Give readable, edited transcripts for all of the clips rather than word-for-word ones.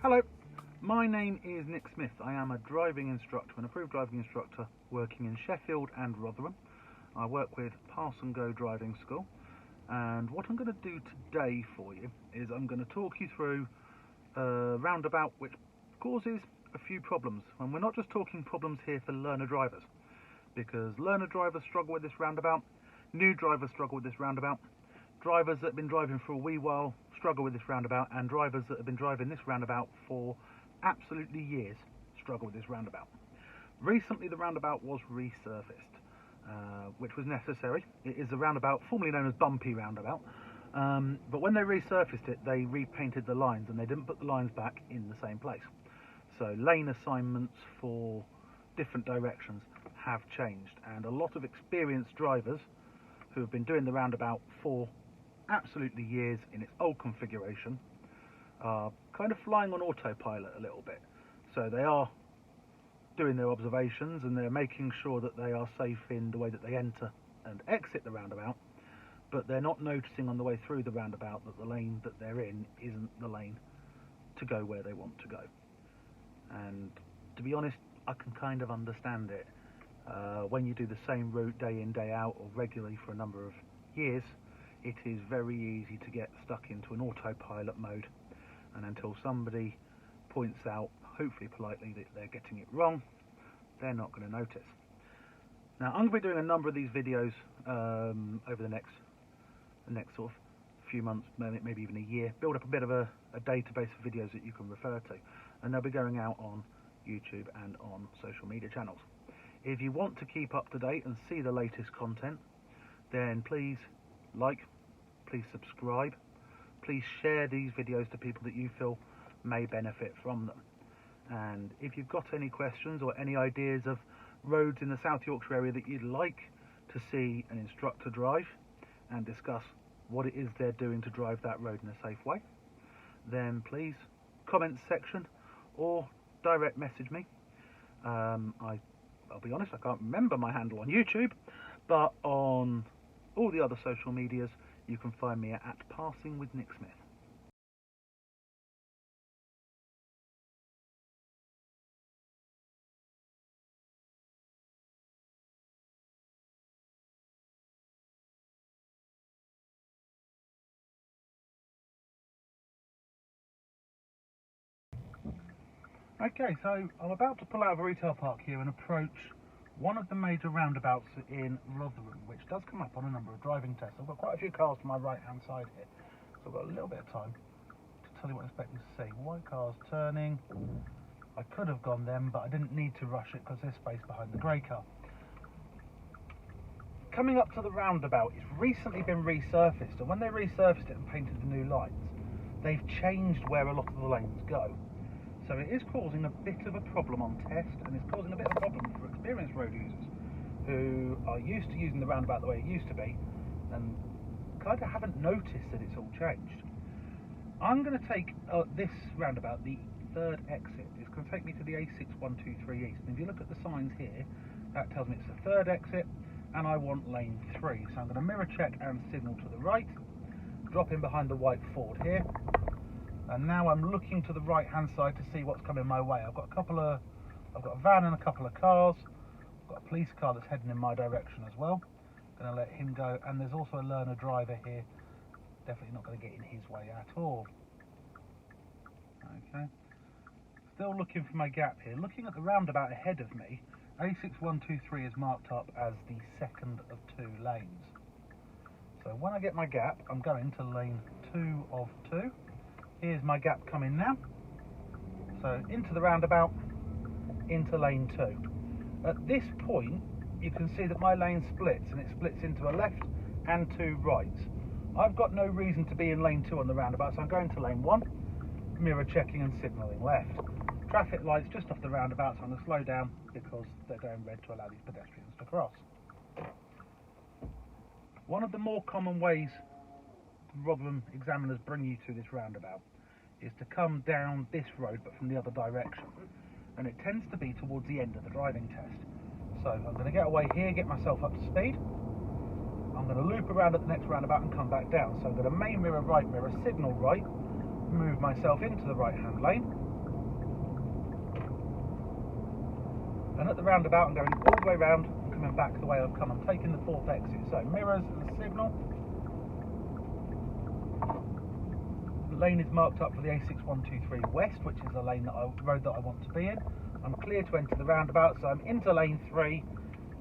Hello, my name is Nick Smith. I am a driving instructor, an approved driving instructor working in Sheffield and Rotherham. I work with Pass and Go Driving School, and what I'm going to do today for you is I'm going to talk you through a roundabout which causes a few problems. And we're not just talking problems here for learner drivers, because learner drivers struggle with this roundabout, new drivers struggle with this roundabout, drivers that have been driving for a wee while struggle with this roundabout, and drivers that have been driving this roundabout for absolutely years struggle with this roundabout. Recently the roundabout was resurfaced, which was necessary. It is a roundabout formerly known as Bumpy Roundabout, but when they resurfaced it they repainted the lines and they didn't put the lines back in the same place. So lane assignments for different directions have changed, and a lot of experienced drivers who have been doing the roundabout for absolutely years in its old configuration are kind of flying on autopilot a little bit. So they are doing their observations and they're making sure that they are safe in the way that they enter and exit the roundabout, but they're not noticing on the way through the roundabout that the lane that they're in isn't the lane to go where they want to go. And to be honest, I can kind of understand it. When you do the same route day in, day out, or regularly for a number of years, it is very easy to get stuck into an autopilot mode, and until somebody points out, hopefully politely, that they're getting it wrong, they're not going to notice. Now I'm going to be doing a number of these videos over the next sort of few months, maybe even a year, build up a bit of a database of videos that you can refer to, and they'll be going out on YouTube and on social media channels. If you want to keep up to date and see the latest content, then please like, please subscribe, please share these videos to people that you feel may benefit from them. And if you've got any questions or any ideas of roads in the South Yorkshire area that you'd like to see an instructor drive and discuss what it is they're doing to drive that road in a safe way, then please comment section or direct message me. I'll be honest, I can't remember my handle on YouTube, but on all the other social medias you can find me at Passing with Nick Smith. Okay, so I'm about to pull out of a retail park here and approach one of the major roundabouts in Rotherham, which does come up on a number of driving tests. I've got quite a few cars to my right hand side here, so I've got a little bit of time to tell you what I'm expecting to see. White cars turning. I could have gone them, but I didn't need to rush it because there's space behind the grey car. Coming up to the roundabout, it's recently been resurfaced, and when they resurfaced it and painted the new lines, they've changed where a lot of the lanes go. So it is causing a bit of a problem on test, and it's causing a bit of a problem for experienced road users who are used to using the roundabout the way it used to be and kind of haven't noticed that it's all changed. I'm going to take this roundabout, the third exit. It's going to take me to the A6123 East, and if you look at the signs here, that tells me it's the third exit and I want lane 3. So I'm going to mirror check and signal to the right, drop in behind the white Ford here. And now I'm looking to the right hand side to see what's coming my way. I've got a van and a couple of cars. I've got a police car that's heading in my direction as well. Going to let him go, and there's also a learner driver here. Definitely not going to get in his way at all. Okay. Still looking for my gap here. Looking at the roundabout ahead of me, A6123 is marked up as the second of 2 lanes. So when I get my gap, I'm going to lane 2 of 2. Here's my gap coming now. So into the roundabout, into lane 2. At this point, you can see that my lane splits, and it splits into a left and 2 rights. I've got no reason to be in lane 2 on the roundabout, so I'm going to lane 1, mirror checking and signalling left. Traffic lights just off the roundabout, so I'm going to slow down because they're going red to allow these pedestrians to cross. One of the more common ways Rotherham examiners bring you to this roundabout is to come down this road but from the other direction, and it tends to be towards the end of the driving test. So I'm going to get away here, get myself up to speed. I'm going to loop around at the next roundabout and come back down. So I'm going to main mirror, right mirror, signal right, move myself into the right hand lane, And at the roundabout I'm going all the way round and coming back the way I've come. I'm taking the fourth exit, so mirrors and signal. The lane is marked up for the A6123 West, which is the road that I want to be in. I'm clear to enter the roundabout, so I'm into lane 3,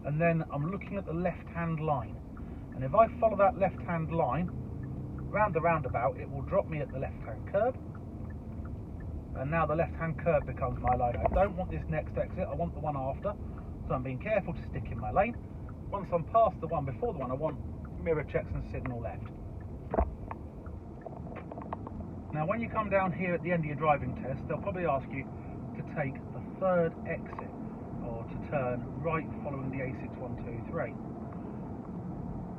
and then I'm looking at the left-hand line. And if I follow that left-hand line round the roundabout, it will drop me at the left-hand curb. And now the left-hand curb becomes my line. I don't want this next exit, I want the one after, so I'm being careful to stick in my lane. Once I'm past the one before the one, I want mirror checks and signal left. Now when you come down here at the end of your driving test, they'll probably ask you to take the third exit, or to turn right following the A6123.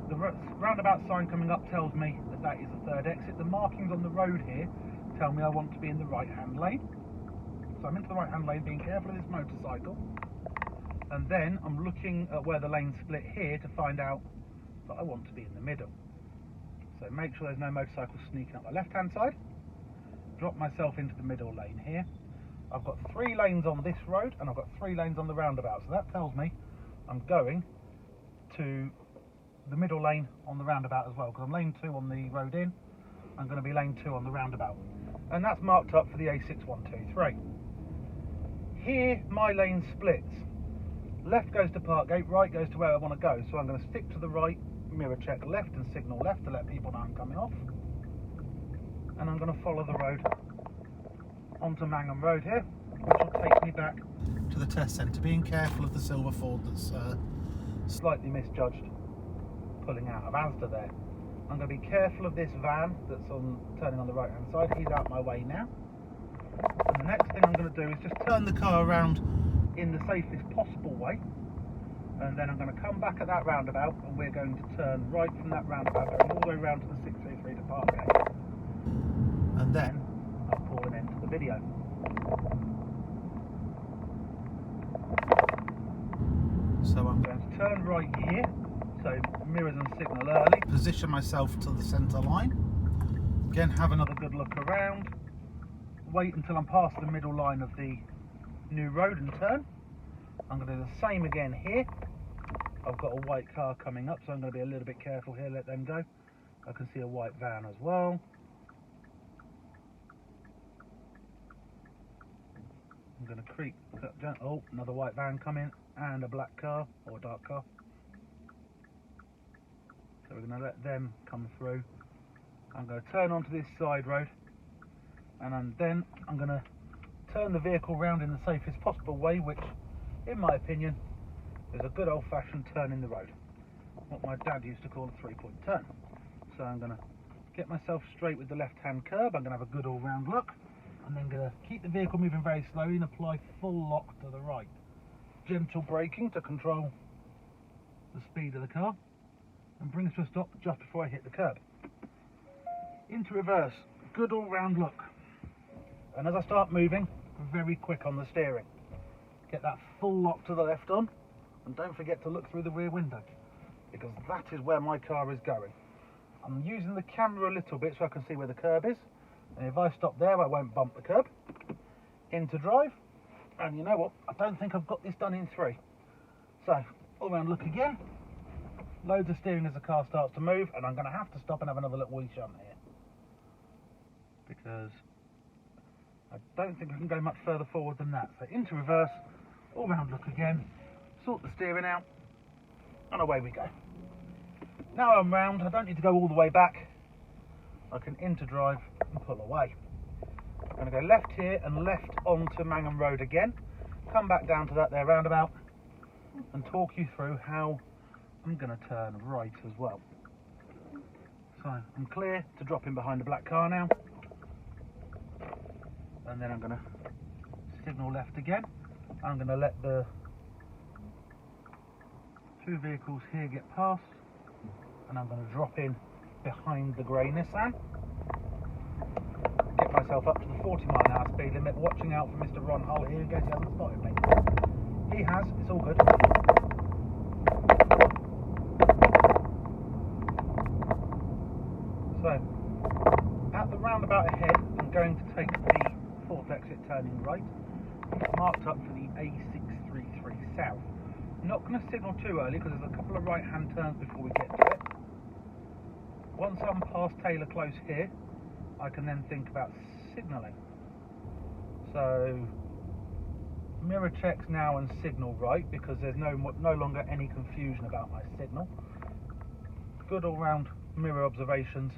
The roundabout sign coming up tells me that that is the third exit. The markings on the road here tell me I want to be in the right-hand lane. So I'm into the right-hand lane, being careful of this motorcycle. And then I'm looking at where the lanes split here to find out that I want to be in the middle. So make sure there's no motorcycles sneaking up my left-hand side. Drop myself into the middle lane here. I've got 3 lanes on this road and I've got 3 lanes on the roundabout. So that tells me I'm going to the middle lane on the roundabout as well, because I'm lane 2 on the road in. I'm going to be lane 2 on the roundabout. And that's marked up for the A6123. Here my lane splits. Left goes to Parkgate, right goes to where I want to go. So I'm going to stick to the right, mirror check left and signal left to let people know I'm coming off. And I'm going to follow the road onto Mangham Road here, which will take me back to the test centre, being careful of the silver Ford that's slightly misjudged pulling out of Asda there. I'm going to be careful of this van that's turning on the right hand side. He's out my way now. And the next thing I'm going to do is just turn the car around in the safest possible way, and then I'm going to come back at that roundabout and we're going to turn right from that roundabout, going all the way around to the 633 to Parkgate. And then I'll call an end to the video. So I'm going to turn right here, so mirrors and signal early, position myself to the centre line, again have another good look around, wait until I'm past the middle line of the new road and turn. I'm going to do the same again here. I've got a white car coming up, so I'm going to be a little bit careful here, let them go. I can see a white van as well. I'm going to creep, oh, another white van coming, and a black car, or a dark car. So we're going to let them come through. I'm going to turn onto this side road, and then I'm going to turn the vehicle round in the safest possible way, which, in my opinion, is a good old-fashioned turn in the road. What my dad used to call a 3-point turn. So I'm going to get myself straight with the left-hand curb. I'm going to have a good all-round look. And then going to keep the vehicle moving very slowly and apply full lock to the right. Gentle braking to control the speed of the car, and bring us to a stop just before I hit the curb. Into reverse, good all-round look. And as I start moving, very quick on the steering. Get that full lock to the left on, and don't forget to look through the rear window, because that is where my car is going. I'm using the camera a little bit so I can see where the curb is. And if I stop there, I won't bump the curb. Into drive, and you know what, I don't think I've got this done in 3. So, all round look again, loads of steering as the car starts to move, and I'm going to have to stop and have another little wee shunt here. Because I don't think I can go much further forward than that. So into reverse, all round look again, sort the steering out, and away we go. Now I'm round, I don't need to go all the way back. I can into drive and pull away. I'm going to go left here and left onto Mangham Road again, come back down to that there roundabout and talk you through how I'm going to turn right as well. So I'm clear to drop in behind the black car now, and then I'm going to signal left again. I'm going to let the 2 vehicles here get past, and I'm going to drop in behind the grey Nissan, get myself up to the 40-mile-an-hour speed limit, watching out for Mr. Ron Hull here in case he hasn't spotted me. He has, it's all good. So, at the roundabout ahead, I'm going to take the 4th exit turning right. It's marked up for the A63 633 south. Not going to signal too early because there's a couple of right-hand turns before we get to it. Once I'm past Taylor Close here, I can then think about signalling. So mirror checks now and signal right, because there's no longer any confusion about my signal. Good all-round mirror observations,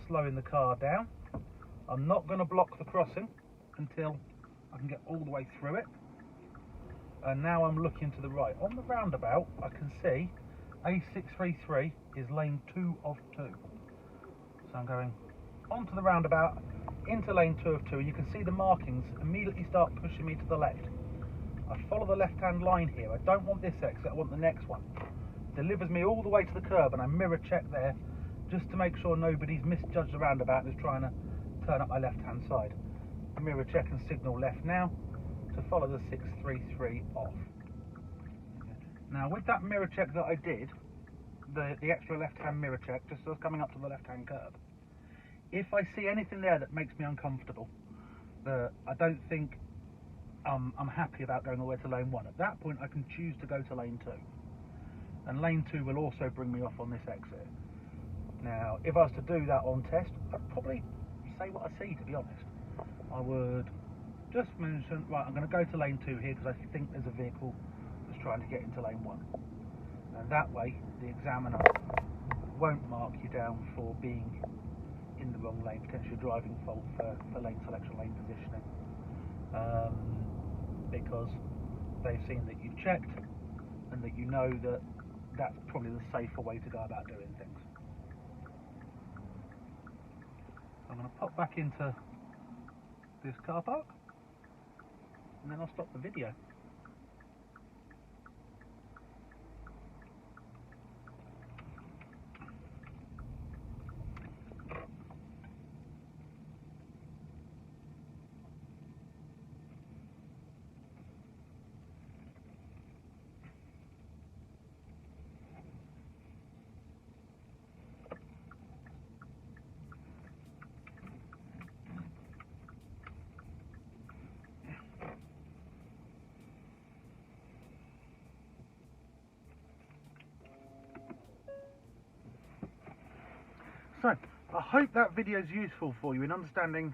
slowing the car down. I'm not going to block the crossing until I can get all the way through it. And now I'm looking to the right. On the roundabout, I can see A633 is lane 2 of 2. So I'm going onto the roundabout, into lane 2 of 2. You can see the markings immediately start pushing me to the left. I follow the left-hand line here. I don't want this exit, I want the next one. Delivers me all the way to the curb, and I mirror check there just to make sure nobody's misjudged the roundabout and is trying to turn up my left-hand side. Mirror check and signal left now to follow the 633 off. Now with that mirror check that I did, the extra left-hand mirror check, just as I was coming up to the left-hand curb, if I see anything there that makes me uncomfortable, that I don't think I'm happy about going all the way to lane 1, at that point I can choose to go to lane 2. And lane 2 will also bring me off on this exit. Now, if I was to do that on test, I'd probably say what I see, to be honest. I would just mention, right, I'm going to go to lane 2 here because I think there's a vehicle that's trying to get into lane 1. And that way, the examiner won't mark you down for being in the wrong lane, potentially driving fault for lane selection, lane positioning. Because they've seen that you've checked and that you know that that's probably the safer way to go about doing things. I'm going to pop back into this car park and then I'll stop the video. So, I hope that video is useful for you in understanding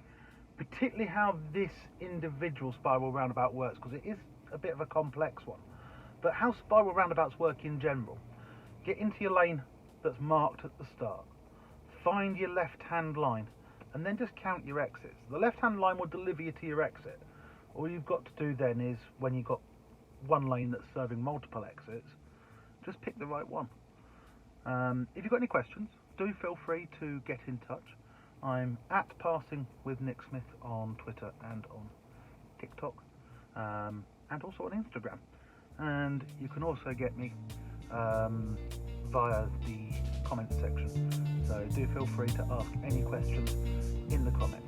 particularly how this individual spiral roundabout works, because it is a bit of a complex one. But how spiral roundabouts work in general. Get into your lane that's marked at the start. Find your left-hand line and then just count your exits. The left-hand line will deliver you to your exit. All you've got to do then is, when you've got one lane that's serving multiple exits, just pick the right one. If you've got any questions, do feel free to get in touch. I'm at Passing with Nick Smith on Twitter and on TikTok, and also on Instagram. And you can also get me via the comments section. So do feel free to ask any questions in the comments.